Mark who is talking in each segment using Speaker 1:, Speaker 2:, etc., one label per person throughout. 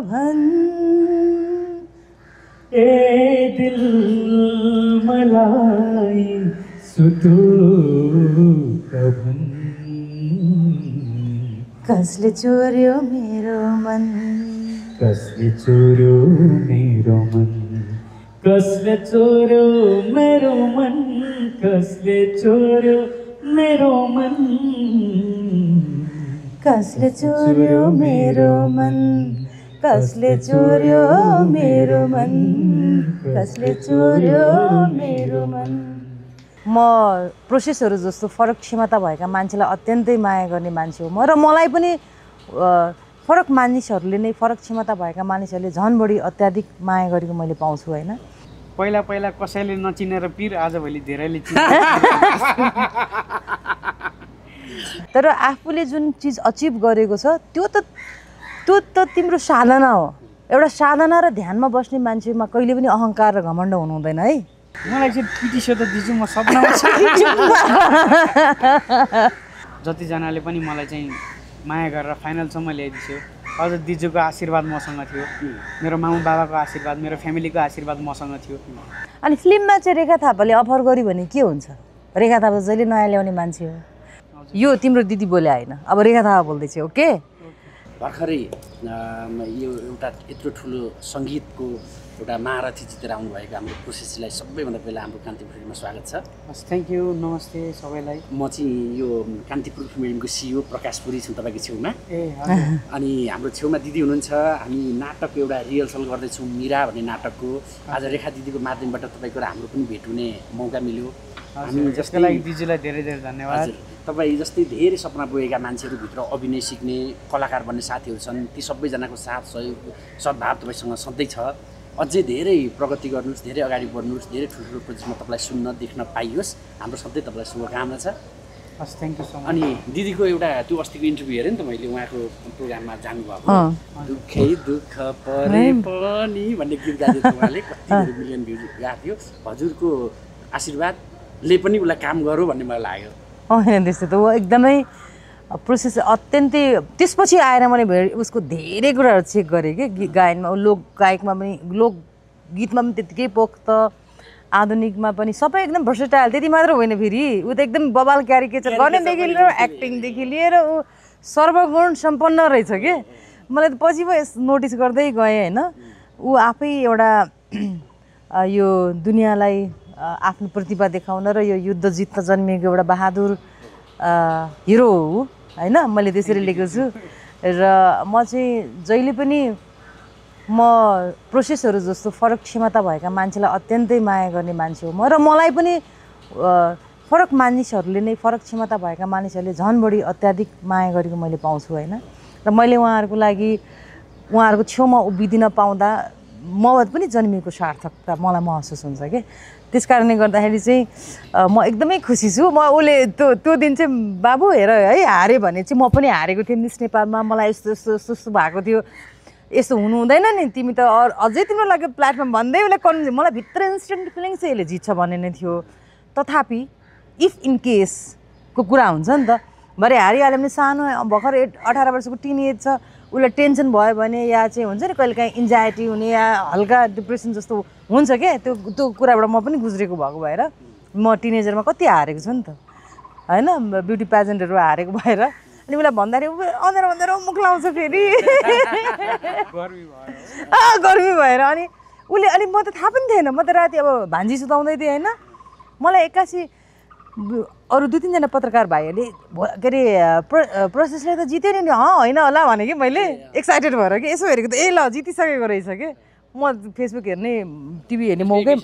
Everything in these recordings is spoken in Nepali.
Speaker 1: भन्
Speaker 2: ए दिल मलाई सुतुक भन्
Speaker 1: कसले चोर्यो मेरो मन
Speaker 2: कसले चोर्यो मेरो मन कसले चोर्यो मेरो मन कसले चोर्यो मेरो मन
Speaker 1: कसले चोर्यो मेरो मन कसले चोर्यो मेरो मन कसले चोर्यो मेरो मन म प्रोसेसहरू जस्तो फरक क्षमता भएका मान्छेलाई अत्यन्तै माया गर्ने मान्छे हो म र मलाई पनि फरक मानिसहरूले नै फरक क्षमता भएका मानिसहरूले झन् बढी अत्याधिक माया गरेको मैले पाउँछु होइन
Speaker 3: पहिला पहिला कसैले नचिनेर पिर आजभोलि धेरैले चिने
Speaker 1: तर आफूले जुन चिज अचिभ गरेको छ त्यो त तिम्रो साधना हो एउटा साधना र ध्यानमा बस्ने मान्छेमा कहिले पनि अहङ्कार र घमण्ड हुनु हुँदैन है
Speaker 3: मलाई चाहिँ पिटी सो त दिजु म सपनामा जतिजनाले पनि मलाई चाहिँ माया गरेर फाइनलसम्म ल्याइदिन्छु अझ दिजुको आशीर्वाद मसँग थियो मेरो मामु बाबाको आशीर्वाद मेरो फ्यामिलीको आशीर्वाद मसँग थियो
Speaker 1: अनि फिल्ममा चाहिँ रेखा थापाले अफर गर्यो भने के हुन्छ रेखा थापा जहिले नयाँ ल्याउने मान्छे हो यो तिम्रो दिदी बोले होइन अब रेखा थापा बोल्दैछ ओके
Speaker 4: भर्खरै यो एउटा यत्रो ठुलो सङ्गीतको एउटा महारथी जितेर आउनुभएको हाम्रो प्रोसेसलाई सबैभन्दा पहिला हाम्रो कान्तिपुर फिल्ममा स्वागत छ
Speaker 3: हस् थ्याङ्क यू नमस्ते सबैलाई
Speaker 4: म चाहिँ यो कान्तिपुर फिल्मको सिइओ प्रकाश पुरी छु तपाईँको छेउमा
Speaker 3: ए हजुर
Speaker 4: अनि हाम्रो छेउमा दिदी हुनुहुन्छ हामी नाटकको एउटा रिहर्सल गर्दैछौँ मिरा भन्ने नाटकको आज रेखा दिदीको माध्यमबाट तपाईँको र हाम्रो पनि भेट हुने मौका मिल्यो
Speaker 3: हामी जसको लागि दिजुलाई धेरै धेरै धन्यवाद
Speaker 4: हजुर तपाईँ जस्तै धेरै सपना बोकेका मान्छेहरूभित्र अभिनय सिक्ने कलाकार बन्ने साथीहरू छन् ती सबैजनाको साथ सहयोग सद्भाव तपाईँसँग सधैँ छ अझै धेरै प्रगति गर्नुहोस् धेरै अगाडि बढ्नुहोस् धेरै ठुल्ठुलो प्रोजेक्टमा तपाईँलाई सुन्न देख्न पाइयोस् हाम्रो सधैँ तपाईँलाई शुभकामना छ
Speaker 3: हस् थ्याङ्क यू सो मच
Speaker 4: अनि दिदीको एउटा त्यो अस्तिको इन्टरभ्यू हेरेँ नि त मैले उहाँको प्रोग्राममा जानुभएको दुःखै दुःख परे पनि भन्ने गीत गाएको थियो उहाँले कति मिलियन भ्युज गएको थियो हजुरको आशीर्वादले पनि उसलाई काम गरौँ भन्ने मलाई लाग्यो
Speaker 1: होइन त्यस्तो त ऊ एकदमै प्रोसेस अत्यन्तै त्यसपछि आएर मैले उसको धेरै कुराहरू चेक गरेँ कि गायनमा लोक गायकमा पनि लोक गीतमा पनि त्यत्तिकै पोख्त आधुनिकमा पनि सबै एकदम भर्सेटाइल त्यति मात्र होइन फेरि ऊ त एकदम बबाल क्यारिकेचर गर्नेदेखि लिएर एक्टिङदेखि लिएर ऊ सर्वगुण सम्पन्न रहेछ कि मलाई त पछि पो नोटिस गर्दै गएँ होइन ऊ आफै एउटा यो दुनियाँलाई आफ्नो प्रतिभा देखाउन र यो युद्ध जित्न जन्मिएको एउटा बहादुर हिरो हो होइन मैले त्यसरी लेखेको छु र म चाहिँ जहिले पनि म प्रोसेसहरू जस्तो फरक क्षमता भएका मान्छेलाई अत्यन्तै माया गर्ने मान्छे हो म र मलाई पनि फरक मानिसहरूले नै फरक क्षमता भएका मानिसहरूले झन् बढी अत्याधिक माया गरेको मैले पाउँछु होइन र मैले उहाँहरूको लागि उहाँहरूको छेउमा उभिदिन पाउँदा म पनि जन्मिएको सार्थकता मलाई महसुस हुन्छ कि त्यस कारणले गर्दाखेरि चाहिँ म एकदमै खुसी छु म उसले त्यो दिन चाहिँ बाबु हेर है हारे भने चाहिँ म पनि हारेको थिएँ मिस नेपालमा मलाई यस्तो यस्तो यस्तो यस्तो भएको थियो यस्तो हुनु हुँदैन नि तिमी त अझै तिम्रो लागि प्लेटफर्म भन्दै उसले मलाई भित्र इन्स्टेन्ट फिलिङ चाहिँ यसले जित्छ भन्ने नै थियो तथापि इफ इन केसको कुरा हुन्छ नि त भरे हारिहाल्यो भने सानो भर्खर 18 वर्षको टिनेज छ उसलाई टेन्सन भयो भने या चाहिँ हुन्छ नि कहिले काहीँ इन्जाइटी हुने या हल्का डिप्रेसन जस्तो हुन्छ क्या त्यो कुराबाट म पनि गुज्रेको भएको भएर म टिनेजरमा कति हारेको छु नि त होइन ब्युटी पेजेन्टहरू हारेको भएर अनि उसलाई भन्दाखेरि अँधेर अँधेर मुख लाउँछ फेरि गर्मी भएर अनि उसले अनि म त थाहा पनि थिएन म त राति अब भान्जी सुताउँदै थिएँ होइन मलाई एक्कासी अरू 2-3 जना पत्रकार भाइहरूले के अरे प्रोसेसले त जित्यो नि होइन होला भने कि मैले एक्साइटेड भएर कि यसो हेरेको त ए ल जितिसकेको रहेछ कि म फेसबुक हेर्ने टिभी हेर्ने मौकै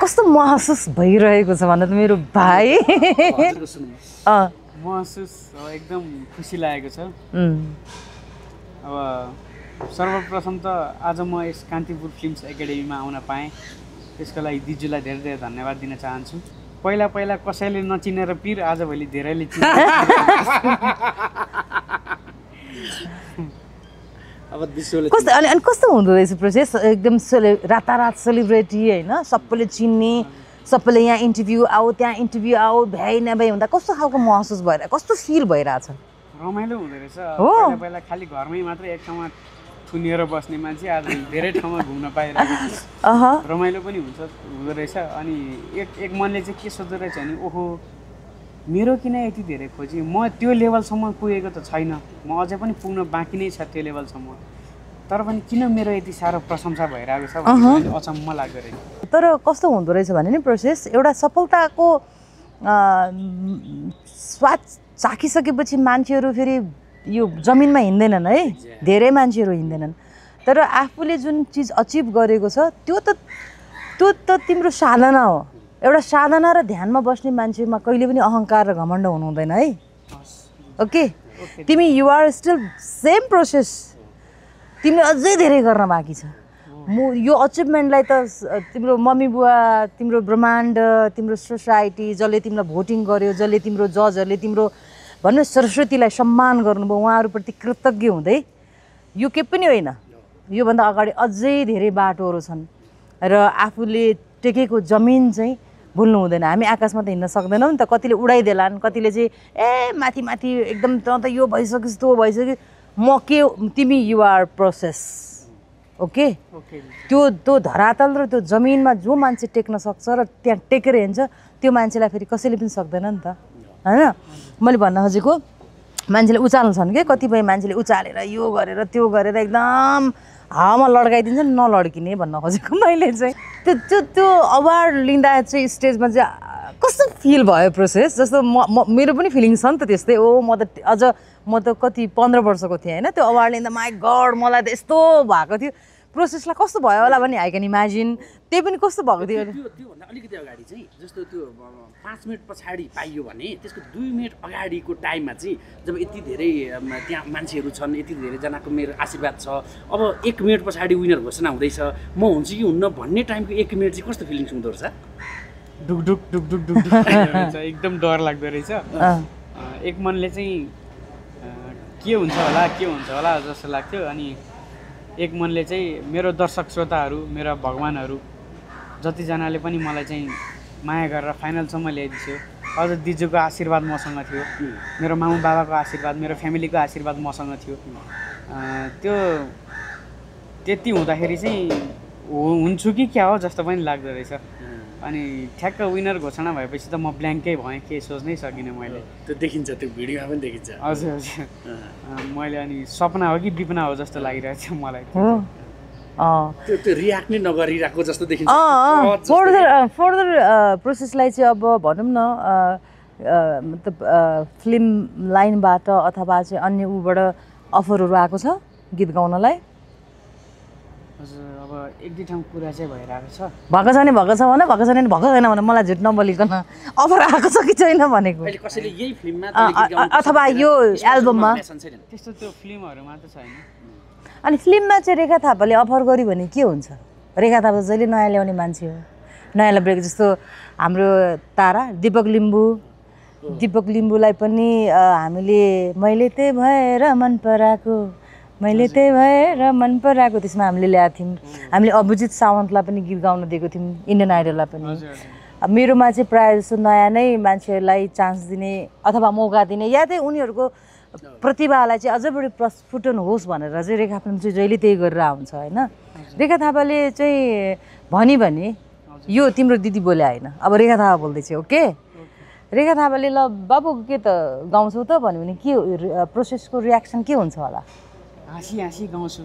Speaker 1: कस्तो महसुस भइरहेको छ भन्दा त मेरो भाइ
Speaker 3: महसुस एकदम खुसी लागेको छ अब सर्वप्रथम त आज म यस कान्तिपुर फिल्म्स एकाडेमीमा आउन पाएँ त्यसको लागि दिजुलाई धेरै धेरै धन्यवाद दिन चाहन्छु पहिला पहिला कसैले नचिनेर पिर आजभोलि धेरैले चिने
Speaker 1: कस्तो अनि कस्तो हुँदो रहेछ प्रोसेस एकदम रातारात सेलिब्रेटी होइन सबैले चिन्ने सबैले यहाँ इन्टरभ्यू आऊ त्यहाँ इन्टरभ्यू आऊ भ्याइ नभ्याइ हुँदा कस्तो खालको महसुस भएर कस्तो फिल भइरहेछ
Speaker 3: रमाइलो हुँदो रहेछ
Speaker 1: हो।
Speaker 3: पहिला पहिला खालि घरमै मात्र एक ठाउँमा थुनिएर बस्ने मान्छे आज धेरै ठाउँमा घुम्न पाइरहेको छु रमाइलो पनि हुँदो रहेछ अनि एक मनले चाहिँ के सोच्दो रहेछ भने ओहो मेरो किन यति धेरै खोजी म त्यो लेभलसम्म पुगेको त छैन म अझै पनि पुग्न बाँकी नै छ त्यो लेभलसम्म तर पनि किन मेरो यति साह्रो प्रशंसा भइरहेको छ भन्ने अचम्म लाग्दो रहेछ
Speaker 1: तर कस्तो हुँदो रहेछ भने नि प्रोसेस एउटा सफलताको स्वाद चाखिसकेपछि मान्छेहरू फेरि यो जमिनमा हिँड्दैनन् है धेरै मान्छेहरू हिँड्दैनन् तर आफूले जुन चिज अचिभ गरेको छ त्यो त तिम्रो साधना हो एउटा साधना र ध्यानमा बस्ने मान्छेमा कहिले पनि अहङ्कार र घमण्ड हुनु हुँदैन है ओके तिमी युआर स्टिल सेम प्रोसेस तिमीले अझै धेरै गर्न बाँकी छ म यो अचिभमेन्टलाई त तिम्रो मम्मी बुवा तिम्रो ब्रह्माण्ड तिम्रो सोसाइटी जसले तिमीलाई भोटिङ गर्यो जसले तिम्रो जजहरूले तिम्रो भन्नु सरस्वतीलाई सम्मान गर्नुभयो उहाँहरूप्रति कृतज्ञ हुँदै यो के पनि होइन योभन्दा अगाडि अझै धेरै बाटोहरू छन् र आफूले टेकेको जमिन चाहिँ भुल्नु हुँदैन हामी आकाशमा त हिँड्न सक्दैनौँ नि त कतिले उडाइदेलान् कतिले चाहिँ माथि माथि एकदम त यो भइसक्यो त्यो भइसक्यो म के तिमी युआर प्रोसेस ओके त्यो धरातल र त्यो जमिनमा जो मान्छे टेक्न सक्छ र त्यहाँ टेकेर हिँड्छ त्यो मान्छेलाई फेरि कसैले पनि सक्दैन नि त होइन मैले भन्न खोजेको मान्छेले उचाल्नु छन् क्या कतिपय मान्छेले उचालेर यो गरेर त्यो गरेर एकदम हावामा लड्काइदिन्छ नि नलड्किने भन्न खोजेको मैले चाहिँ त्यो अवार्ड लिँदा चाहिँ स्टेजमा चाहिँ कस्तो फिल भयो प्रोसेस जस्तो मेरो पनि फिलिङ छ नि त त्यस्तै म त कति 15 वर्षको थिएँ होइन त्यो अवार्ड लिँदा माई गड मलाई त यस्तो भएको थियो प्रोसेसलाई कस्तो भयो होला भने आई क्यान इमेजिन त्यही पनि कस्तो भएको थियो
Speaker 4: त्योभन्दा अलिकति अगाडि चाहिँ जस्तो त्यो 5 मिनट पछाडि पाइयो भने त्यसको 2 मिनट अगाडिको टाइममा चाहिँ जब यति धेरै त्यहाँ मान्छेहरू छन् यति धेरैजनाको मेरो आशीर्वाद छ अब 1 मिनट पछाडि विनर घोषणा हुँदैछ म हुन्छु कि हुन्न भन्ने टाइमको 1 मिनट चाहिँ कस्तो फिलिङ्स हुँदो रहेछ
Speaker 3: ढुकढुक ढुकढुक ढुकढुक एकदम डर लाग्दो रहेछ एक मनले चाहिँ के हुन्छ होला जस्तो लाग्थ्यो अनि एक मनले चाहिँ मेरो दर्शक श्रोताहरू मेरा भगवानहरू जतिजनाले पनि मलाई चाहिँ माया गरेर फाइनलसम्म ल्याइदियो अझ दिजुको आशीर्वाद मसँग थियो मेरो मामु बाबाको आशीर्वाद मेरो फ्यामिलीको आशीर्वाद मसँग थियो त्यो त्यति हुँदाखेरि चाहिँ हुन्छु कि क्या हो जस्तो पनि लाग्दो रहेछ अनि ठ्याक्क विनर घोषणा भएपछि त म ब्ल्याङ्कै भएँ केही सोच्नै सकिनँ मैले
Speaker 4: त्यो देखिन्छ त्यो भिडियोमा पनि देखिन्छ
Speaker 3: हजुर मैले अनि सपना हो कि विपना हो जस्तो लागिरहेको थियो मलाई
Speaker 4: त्यो रियाक्ट नै नगरिरहेको जस्तो देखिन्छ
Speaker 1: फर्दर प्रोसेसलाई चाहिँ अब भनौँ न मतलब फिल्म लाइनबाट अथवा चाहिँ अन्य उबाट अफरहरू आएको छ गीत गाउनलाई
Speaker 3: हजुर अब एक दुई ठाउँ कुरा चाहिँ भइरहेको छ
Speaker 1: भएको छैन भएको छैन भने मलाई झुट नबोलिकन अफर आएको छ कि छैन भनेको
Speaker 4: कसैले यही फिल्ममा
Speaker 1: अथवा यो एल्बममा
Speaker 3: त्यस्तो त्यो फिल्महरूमा त छैन
Speaker 1: अनि फिल्ममा चाहिँ रेखा थापाले अफर गर्यो भने के हुन्छ रेखा थापा जहिले नयाँ ल्याउने मान्छे हो नयाँ ल्याएको जस्तो हाम्रो तारा दिपक लिम्बूलाई पनि हामीले मैले त्यही भएर मन पराएको त्यसमा हामीले ल्याएको थियौँ हामीले अभिजित सावन्तलाई पनि गीत गाउन दिएको थियौँ इन्डियन आइडललाई पनि मेरोमा चाहिँ प्रायः जस्तो नयाँ नै मान्छेहरूलाई चान्स दिने अथवा मौका दिने या चाहिँ उनीहरूको प्रतिभालाई चाहिँ अझै बढी प्रस्फुटन होस् भनेर चाहिँ रेखा फिल्म चाहिँ जहिले त्यही गरेर आउँछ होइन रेखा थापाले चाहिँ भने यो तिम्रो दिदी बोले होइन अब रेखा थापा बोल्दैछ ओके रेखा थापाले ल बाबु के त गाउँछौ त भन्यो भने के प्रोसेसको रियाक्सन के हुन्छ होला
Speaker 3: हाँसी गाउँछु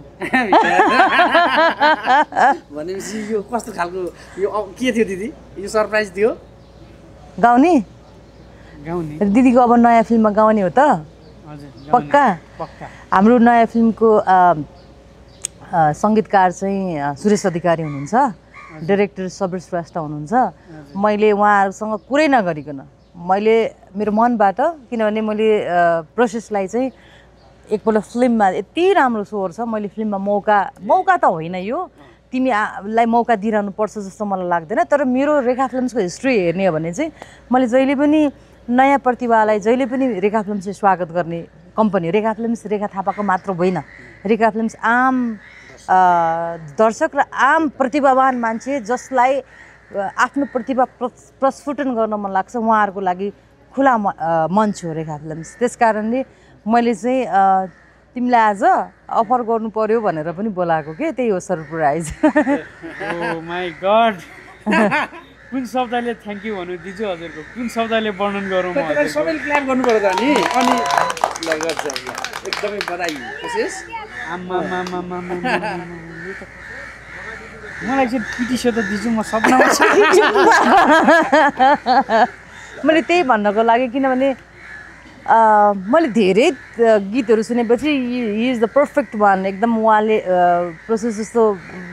Speaker 4: भनेपछि यो कस्तो खालको यो के थियो दिदी यो सरप्राइज थियो
Speaker 3: गाउने
Speaker 1: दिदीको अब नयाँ फिल्ममा गाउने हो त पक्का हाम्रो नयाँ फिल्मको सङ्गीतकार चाहिँ सुरेश अधिकारी हुनुहुन्छ डाइरेक्टर सबीर श्रेष्ठ हुनुहुन्छ मैले उहाँहरूसँग कुरै नगरिकन मैले मेरो मनबाट किनभने मैले प्रोसेसलाई चाहिँ एकपल्ट फिल्ममा यति राम्रो स्वर छ मैले फिल्ममा मौका त होइन यो तिमीलाई मौका दिइरहनु पर्छ जस्तो मलाई लाग्दैन तर मेरो रेखा फिल्म्सको हिस्ट्री हेर्ने हो भने चाहिँ मैले जहिले पनि नयाँ प्रतिभालाई जहिले पनि रेखा फिल्म्स चाहिँ स्वागत गर्ने कम्पनी हो रेखा फिल्म्स रेखा थापाको मात्र होइन रेखा फिल्म्स आम दर्शक र आम प्रतिभावान मान्छे जसलाई आफ्नो प्रतिभा प्रस्फुटन गर्न मन लाग्छ उहाँहरूको लागि खुला मञ्च हो रेखा फिल्म्स त्यस कारणले मैले चाहिँ तिमीलाई आज अफर गर्नु पर्यो भनेर पनि बोलाएको के त्यही हो सरप्राइज
Speaker 3: ओ माई गड कुन शब्दले थ्याङ्क यू भन्नु दिन्छु हजुरको कुन शब्दले वर्णन गरौँ म हजुरको
Speaker 4: सबैले क्ल्याप गर्नु पर्यो त अनि ल गर्छ एकदमै बधाई विशेष
Speaker 3: मलाई चाहिँ पिटी सो त दिन्छु म सपनामा छ
Speaker 1: मैले त्यही भन्नको लागि किनभने मैले धेरै गीतहरू सुनेपछि he is the perfect one एकदम उहाँले प्रोसेस जस्तो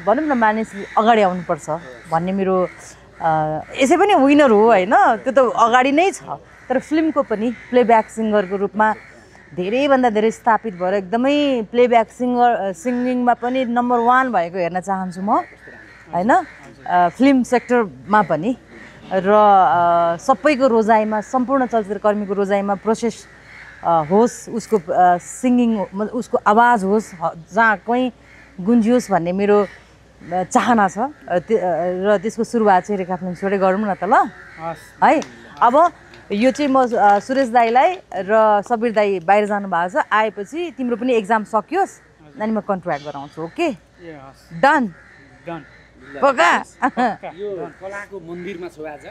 Speaker 1: भनौँ न मानिस अगाडि आउनुपर्छ भन्ने मेरो यसै पनि विनर हो होइन त्यो त अगाडि नै छ तर फिल्मको पनि प्लेब्याक सिङ्गरको रूपमा धेरैभन्दा धेरै स्थापित भएर एकदमै प्लेब्याक सिङ्गिङमा पनि नम्बर 1 भएको हेर्न चाहन्छु म होइन फिल्म सेक्टरमा पनि र सबैको रोजाइमा सम्पूर्ण चलचित्रकर्मीको रोजाइमा प्रोसेस होस् उसको सिङ्गिङ उसको आवाज होस् जहाँ कहीँ गुन्जियोस् भन्ने मेरो चाहना छ र त्यसको सुरुवात चाहिँ रेखा फिल्म्सबाटै गरौँ न त ल है अब यो चाहिँ म सुरेश दाईलाई र सबीर दाई बाहिर जानु भएको छ आएपछि तिम्रो पनि एक्जाम सकियोस् अनि म कन्ट्र्याक्ट गराउँछु ओके डन
Speaker 3: डन
Speaker 1: पक्का
Speaker 4: यो कलाको मन्दिरमा छौ आज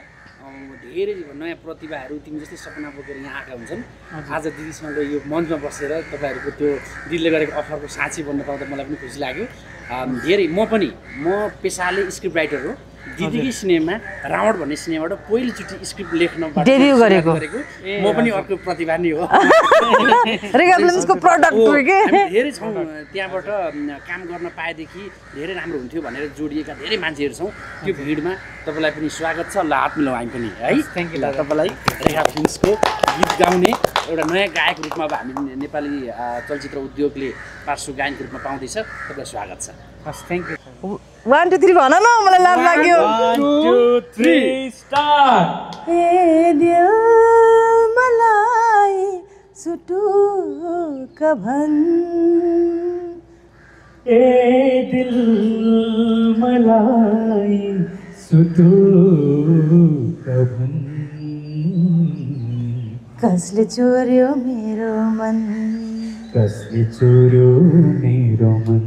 Speaker 4: धेरै नयाँ प्रतिभाहरू तिमी जस्तै सपना बोकेर यहाँ आएका हुन्छन् आज दिदीसँग यो मञ्चमा बसेर तपाईँहरूको त्यो दिदीले गरेको अफरको साक्षी बन्न पाउँदा मलाई पनि खुसी लाग्यो धेरै म पेसाले स्क्रिप्ट राइटर हो दिदीकै सिनेमा रावण भन्ने सिनेमाबाट पहिलोचोटि स्क्रिप्ट लेख्नबाट
Speaker 1: डेब्यु गरेको
Speaker 4: म पनि अर्को प्रतिभा नै हो
Speaker 1: रेखा फिल्म्सको प्रोडक्ट हो के
Speaker 4: धेरै छौँ त्यहाँबाट काम गर्न पाएदेखि धेरै राम्रो हुन्थ्यो भनेर जोडिएका धेरै मान्छेहरू छौँ त्यो भिडमा तपाईँलाई पनि स्वागत छ ल हात मिलाउँ हामी पनि है
Speaker 3: थ्याङ्क यू
Speaker 4: ल तपाईँलाई रेखा फिल्म्सको गीत गाउने एउटा नयाँ गायक रूपमा अब हामी नेपाली चलचित्र उद्योगले पार्श्व गायकको रूपमा पाउँदैछ तपाईँलाई स्वागत छ
Speaker 3: हस् थ्याङ्क यू
Speaker 1: 1 2 3 भन न मलाई लाज लाग्यो
Speaker 3: 1 2 3 स्टार्ट
Speaker 1: ए दिल मलाई सुटुक भन
Speaker 2: ए दिल मलाई सुटुक भन
Speaker 1: कसले चोर्यो मेरो मन
Speaker 2: कसले चोर्यो मेरो मन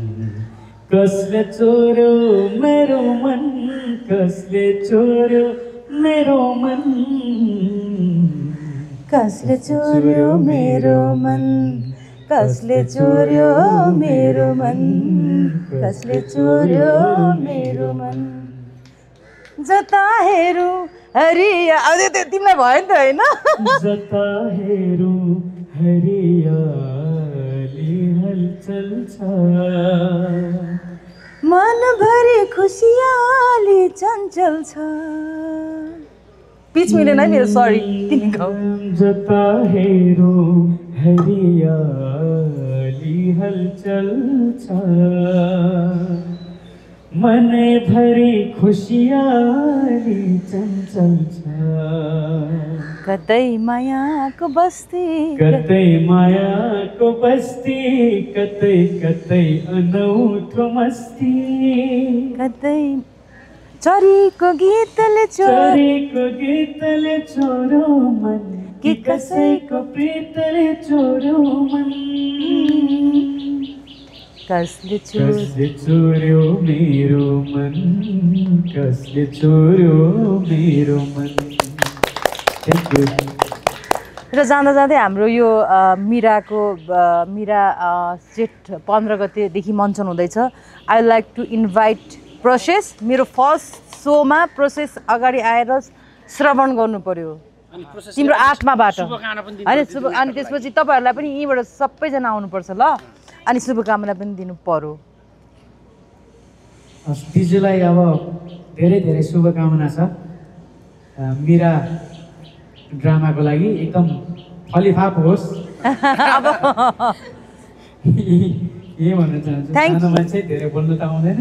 Speaker 2: कसले चोर्यो मेरो मन कसले चोर्यो मेरो मन
Speaker 1: कसले चोर्यो मेरो मन कसले चोर्यो मेरो मन कसले चोर्यो मेरो मन जता हेरौँ हरिया अझै त्यो तिमीलाई भयो नि त होइन
Speaker 2: जता हेरौँ हरियाली हलचल छ
Speaker 1: मनभरि खुसियाली चञ्चल छ पिच मिलेन है मेरो सरी तिमी गाऊ
Speaker 2: जता हेरौँ हरियाली हलचल छ मनै भरि खुसियाली चञ्चल छ
Speaker 1: कतै मायाको बस्ती
Speaker 2: कतै मायाको बस्ती कतै कतै अनौठो मस्ती
Speaker 1: कतै चरीको गीतले
Speaker 2: चरीको गीतले चोरो मन कि कसैको प्रीतले चोरो मन
Speaker 1: कसले
Speaker 2: चोर्यो मेरो मन कसले चोर्यो मेरो मन
Speaker 1: र जाँदा जाँदै हाम्रो यो मिराको मिरा जेठ 15 गतेदेखि मञ्चन हुँदैछ I like to invite process मेरो फर्स्ट सोमा प्रोसेस अगाडि आएर श्रवण गर्नु पर्यो तिम्रो 8 माबाट होइन अनि त्यसपछि तपाईँहरूलाई पनि यहीँबाट सबैजना आउनुपर्छ ल अनि शुभकामना पनि दिनु पर्यो
Speaker 2: दिजुलाई अब धेरै धेरै शुभकामना छ मिरा ड्रामाको लागि एकदम फलिफाप होस्
Speaker 1: अब
Speaker 2: यही भन्न चाहन्छु सानो मान्छे धेरै बोल्नु त आउँदैन